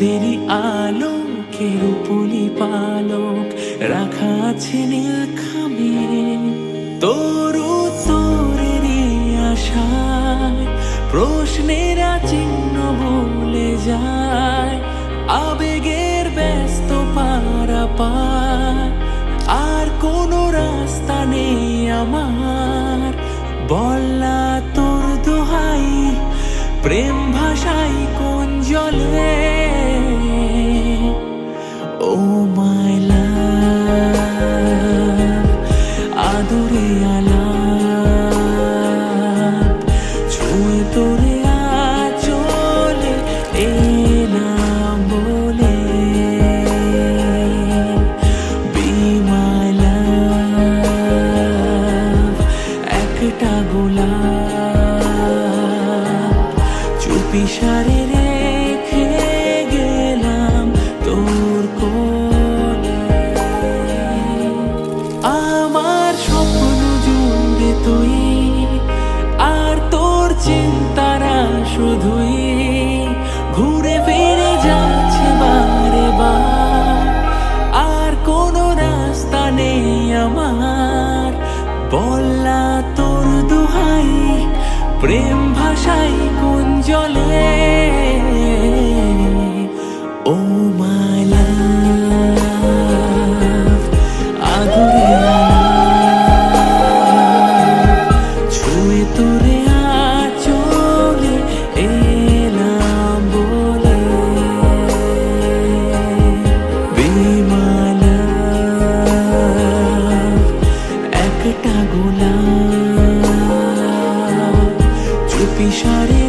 চাঁদেরই আলোকের পুলি পালক রাখা আছে নীল খামে। তোর উত্তরেরই আশায় প্রশ্নেরা চিহ্ন ভুলে যায়। আবেগের ব্যস্ত পারাপার আর কোনো রাস্তা নেই আমার। বল্লা তোর দোহাই প্রেম ভাষাই কোন জলে। ও মাই লাভ আদরে আলাপ ছুঁয়ে তোরে আঁচলে এলাম বলে। বি মাই লাভ একটা গোলাপ চুপি সারে রেখে গেলাম তোর কোলে। আমার স্বপ্ন জুড়ে তুই আর তোর চিন্তারা শুধুই ঘুরে ফিরে যাচ্ছে বারে বার। আর কোনো রাস্তা নেই আমার। বল্লা তোর দোহাই প্রেম ভাষাই কোন জলে। ও মাই লাভ আদরে আলাপ ছুঁয়ে তোরে আঁচলে এলাম বলে। বি মাই লাভ একটা গোলাপ চুপি সারে